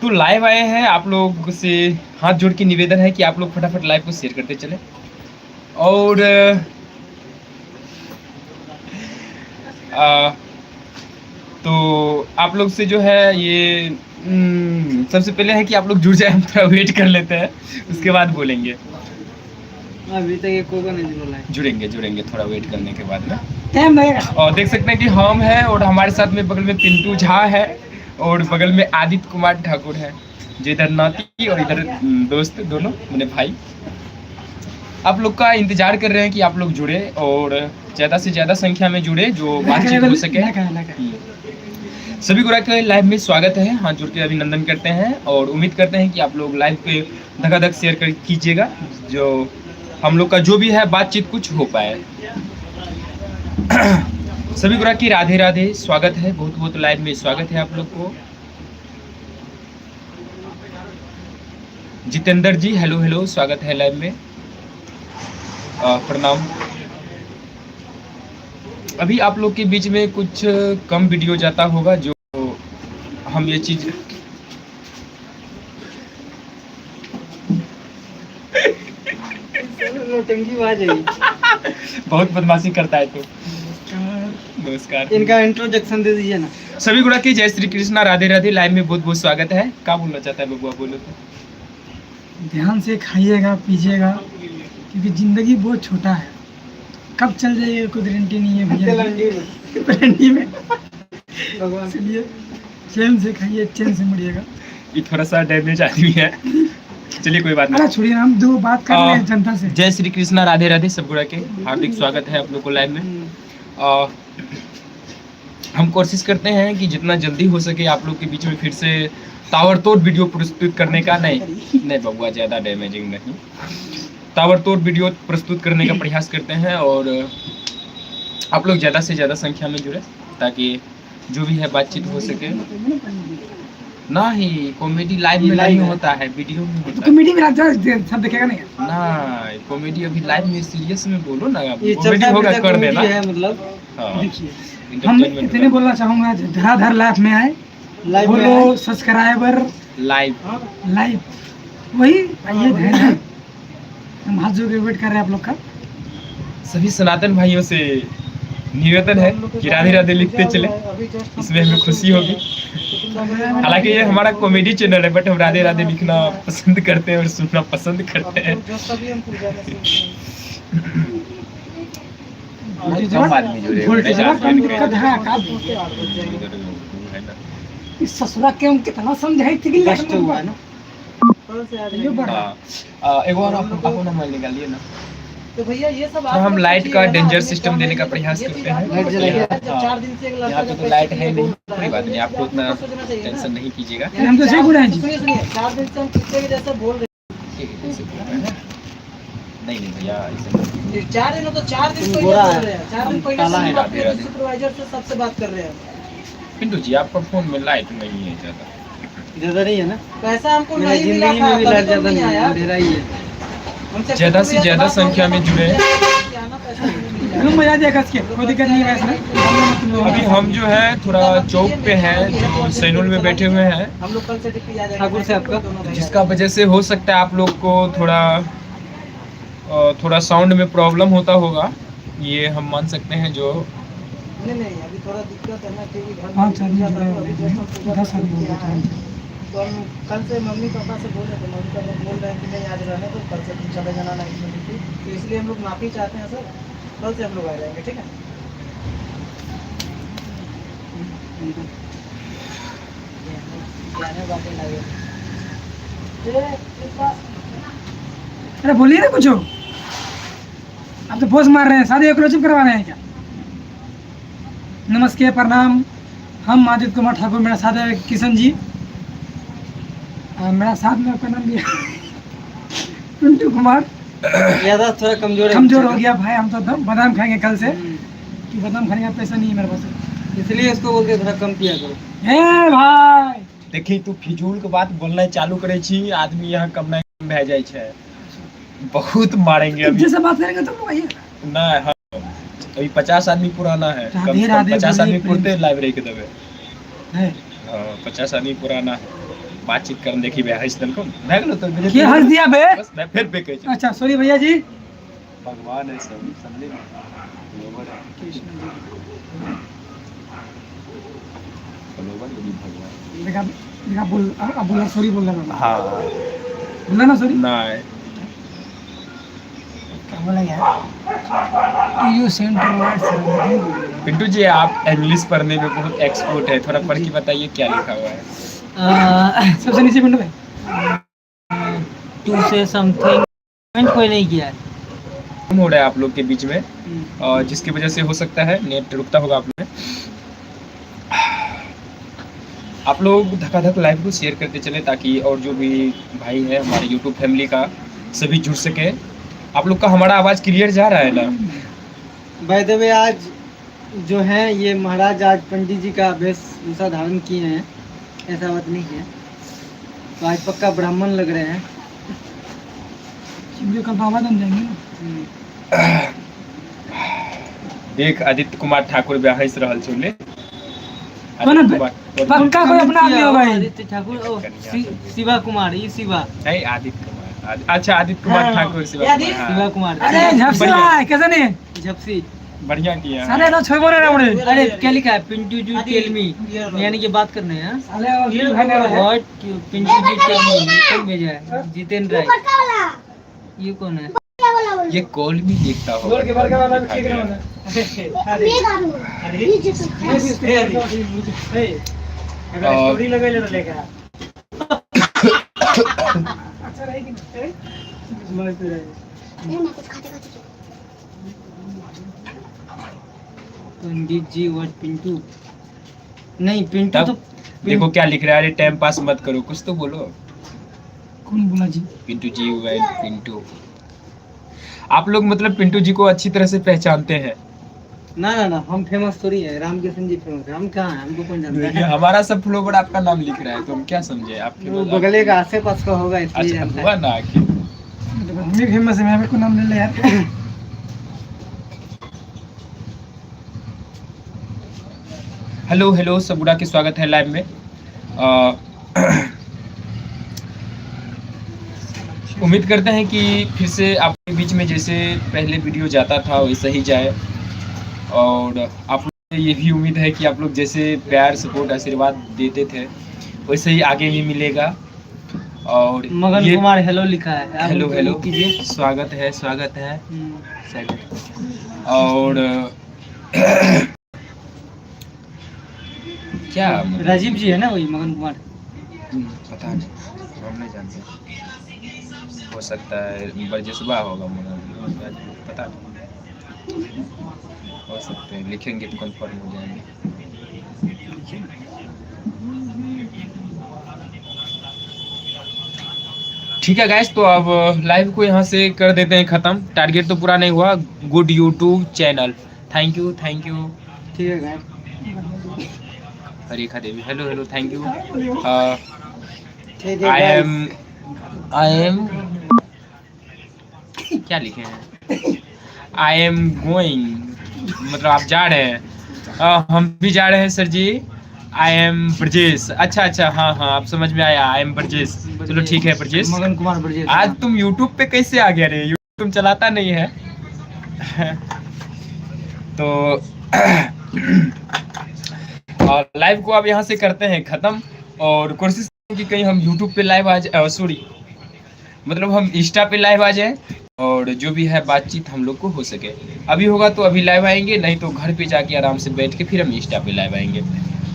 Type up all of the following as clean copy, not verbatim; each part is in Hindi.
तो लाइव आए हैं, आप लोग से हाथ जोड़ के निवेदन है कि आप लोग फटाफट लाइव को शेयर करते चले। और तो आप लोग से जो है ये सबसे पहले है कि आप लोग जुड़ जाए, हम थोड़ा वेट कर लेते हैं, उसके बाद बोलेंगे। अभी तक ये कोई नहीं बोला है। जुड़ेंगे थोड़ा वेट करने के बाद में। और देख सकते हैं कि हम हैं और हमारे साथ में बगल में पिंटू झा है और बगल में आदित्य कुमार ठाकुर है, जो इधर नाती और इधर दोस्त, दोनों मेरे भाई। आप लोग का इंतजार कर रहे हैं कि आप लोग जुड़े और ज़्यादा से ज़्यादा संख्या में जुड़े, जो बातचीत हो सके। सभी को रखते लाइव में स्वागत है, हाथ जोड़ के अभिनंदन करते हैं और उम्मीद करते हैं कि आप लोग लाइव पे धकाधक शेयर कर कीजिएगा, जो हम लोग का जो भी है बातचीत कुछ हो पाए। सभी को की राधे राधे, स्वागत है, बहुत बहुत लाइव में स्वागत है आप लोग को। जितेंद्र जी हेलो हेलो, स्वागत है लाइव में, प्रणाम। अभी आप लोग के बीच में कुछ कम वीडियो जाता होगा, जो हम ये चीज बहुत बदमाशी करता है। तो नमस्कार, इनका इंट्रोडक्शन दे दीजिए ना। सभी गुणा की जय श्री कृष्णा, राधे राधे, लाइव में बहुत बहुत स्वागत है। क्या बोलना चाहता है बबुआ, बोलो तो। ध्यान से खाइएगा पीजिएगा, क्योंकि जिंदगी बहुत छोटा है, कब चल जाइएगा कोई गारंटी नहीं है भैया में। इसलिए चैन से खाइए, चैन से मरिएगा। ये थोड़ा सा डैमेज आदमी है, चलिए कोई बात नहीं, छोड़िए, हम दो बात कर रहे हैं जनता से। जय श्री कृष्णा, राधे राधे, सब गुणा के हार्दिक स्वागत है आप लोग को लाइव में। हम कोशिश करते हैं कि जितना जल्दी हो सके आप लोग के बीच में फिर से ताबड़तोड़ वीडियो प्रस्तुत करने का। नहीं बबुआ, ज़्यादा डैमेजिंग नहीं, ताबड़तोड़ वीडियो प्रस्तुत करने का प्रयास करते हैं और आप लोग ज़्यादा से ज़्यादा संख्या में जुड़े, ताकि जो भी है बातचीत हो सके। ना ही कॉमेडी लाइव में नहीं होता है, वीडियो में होता है। कॉमेडी में सब देखेगा नहीं ना, कॉमेडी अभी लाइव में सीरियस में बोलो ना, कॉमेडी होगा कर देना। मतलब देखिए, हम इतने बोलना चाहूँगा, धराधर लाइव में आए, बोलो सब्सक्राइबर लाइव वही आइए, धैर्य हम हाथ जोड़ के वेट कर रहे हैं आप लोग का। सभी सनातन भाइयों से निवेदन है कि राधे राधे लिखते चले, इसमें हमें खुशी होगी। हालांकि ये हमारा कॉमेडी चैनल है, बट हम राधे राधे लिखना पसंद करते हैं और सुनना पसंद करते हैं। इस ससुरा के हम कितना समझाई थी, एक और आपको ना मोबाइल निकालिए ना। तो भैया ये सब हम लाइट का डेंजर सिस्टम देने का प्रयास करते हैं। यहाँ पे तो लाइट है नहीं, कोई बात नहीं, आपको उतना टेंशन नहीं कीजिएगा। हम तो सही बुढ़ा हैं जी। 4 दिन से हम कितने के जैसा बोल रहे नहीं भैया, ऐसे 4 दिन तो 4 दिन कोई बोल रहे हैं, 4 दिन कोई सुपरवाइजर से सबसे बात कर रहे हैं। पिंटू जी, आपका फोन में लाइट नहीं है ज़्यादा नहीं है ना, पैसा हमको नहीं मिला था, ज़्यादा नहीं आया, ज़्यादा से ज़्यादा संख्या में जुड़े। कोई दिक्कत नहीं है। अभी हम जो है थोड़ा चौक पे हैं, जो सैनुल में बैठे हुए हैं, हम लोग कल से ठाकुर से आपका, जिसका वजह से हो सकता है आप लोग को थोड़ा साउंड में प्रॉब्लम होता होगा, ये हम मान सकते हैं। जो नहीं अभी थोड़ा दिक्कत है ना, क्योंकि घर में 5 आदमी तो हम कल से मम्मी पापा से बोल रहे थे, मम्मी पापा बोल रहे हैं कि नहीं आज रहने तो कल से चले जाना नहीं, तो इसलिए हम लोग माफ़ी चाहते हैं सर, कल से हम लोग आ जाएंगे, ठीक है। अरे बोलिए ना कुछ, आप तो पोस्ट मार रहे हैं, शादी क्लोजअप करवा रहे हैं क्या? नमस्ते, प्रणाम, हम आदित्य कुमार ठाकुर, मेरा साथ है किशन जी, मेरा साथ में आपका नाम भी पिंटू कुमार। ज़्यादा थोड़ा कमजोर हो गया भाई, हम तो बादाम खाएंगे कल से, कि बादाम खाने का पैसा नहीं है मेरे पास, इसलिए इसको बोलते थोड़ा कम पिया करो। हे भाई देखिए, तू फिजूल के बात बोलना चालू करे छी, आदमी यहाँ कम नहीं भे जाए छे, बहुत मारेंगे अभी। जैसे बात करेंगे तो लोग आइए ना। अभी 50 आदमी पुराना है, कम से कम 50 आदमी पुरते लाइब्रेरी के दबे। 50 आदमी पुराना है, बातचीत करने देखी बे हंस तन को भाग लो तो के हंस दिया बे बस मैं फिर पे कह अच्छा सॉरी भैया जी भगवान है सब समझे भगवान देखा देखा बोल अब बोला सॉरी बोल रहा हाँ बोला ना सॉरी नहीं क्या बोला यार you centre words Pintu ji आप इंग्लिश पढ़ने में बहुत एक्सपर्ट है थोड़ा पढ़ के बताइए क्या लिखा हुआ है सबसे नीचे पिंटू में टू से समथिंग कमेंट कोई नहीं किया है हो रहा है आप लोग के बीच में और जिसकी वजह से हो सकता है नेट रुकता होगा आप लोग में आप लोग धकाधक लाइव को शेयर करते चले ताकि और जो भी भाई है हमारे यूट्यूब फैमिली का सभी जुड़ सके आप लोग का हमारा आवाज क्लियर जा रहा है ना बाय द वे आज जो है ये महाराज आज पंडित जी का वेशभूषा धारण किए हैं ऐसा बात नहीं है तो आज पक्का ब्राह्मण लग रहे हैं शिवजी का बाबा बन जाएंगे ना देख आदित्य कुमार ठाकुर ब्याह हंस रहल छोले पक्का कोई अपना आदमी होगा आदित्य ठाकुर शिवा कुमार ये शिवा नहीं आदित्य कुमार अच्छा आदित्य कुमार ठाकुर शिवा कुमार अरे झपसी कैसे नहीं झपसी बढ़िया किया साले तो छोड़ बोले रावणे अरे क्या लिखा है पिंटू जी टेल मी यानी कि बात करने हैं साले और भाई ने what Pintu ji tell me कौन भेजा है जितेंद्र राय ये कौन है ये कॉल भी देखता होगा बोल के बड़का वाला भी ठीक रहा स्टोरी लगा ले लेगा अच्छा रहेगी मस्त रहेगी पंडित जी व्हाट पिंटू नहीं पिंटू तो देखो क्या लिख रहा है अरे टाइम पास मत करो कुछ तो बोलो कौन बोला जी पिंटू जी वेल पिंटू आप लोग मतलब पिंटू जी को अच्छी तरह से पहचानते हैं ना ना ना हम फेमस थोड़ी है रामकिशन जी फेमस है हम कहाँ हैं हमको कौन जानता देखिए है हमारा सब फ्लोवर आपका नाम लिख रहा है तो हम क्या समझे आपके वो बगले का आसे पास का होगा इसलिए अच्छा जानता हुआ है ना आखिर हम भी फेमस है मैं को नाम ले ले यार हेलो हेलो सबुरा के स्वागत है लाइव में उम्मीद करते हैं कि फिर से आपके बीच में जैसे पहले वीडियो जाता था वैसा ही जाए और आप लोग से ये भी उम्मीद है कि आप लोग जैसे प्यार सपोर्ट आशीर्वाद देते थे वैसे ही आगे भी मिलेगा और मगन कुमार हेलो लिखा है हेलो हेलो कीजिए स्वागत है और क्या राजीव जी है ना वही मगन कुमार पता नहीं हम नहीं जानते हो सकता है बरजस्बा होगा मगर पता नहीं हो सकते हैं लिखेंगे तो कंफर्म हो जाएंगे ठीक है गाइस तो अब लाइव को यहाँ से कर देते हैं ख़त्म टारगेट तो पूरा नहीं हुआ good YouTube channel thank you ठीक है guys Harikha Devi hello hello thank you ठीक है आई एम क्या लिखे हैं आई एम गोइंग मतलब आप जा रहे हैं हम भी जा रहे हैं sir ji I am Brajesh अच्छा हाँ आप समझ में आया आई एम ब्रजेश चलो ठीक है ब्रजेश मगन कुमार ब्रजेश आज तुम यूट्यूब पे कैसे आ गया रे यूट्यूब तुम चलाता नहीं है तो और लाइव को अब यहाँ से करते हैं ख़त्म और कोशिश करें कि कहीं हम यूट्यूब पे लाइव आ जाए सॉरी मतलब हम इंस्टा पे लाइव आ जाए और जो भी है बातचीत हम लोग को हो सके अभी होगा तो अभी लाइव आएंगे नहीं तो घर पे जाके आराम से बैठ के फिर हम इंस्टा पे लाइव आएंगे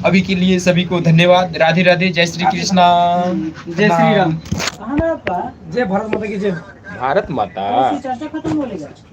अभी के लिए सभी को धन्यवाद राधे राधे जय श्री कृष्णा जय श्री राम जय भारत माता की जय भारत माता चर्चा खत्म हो लेगा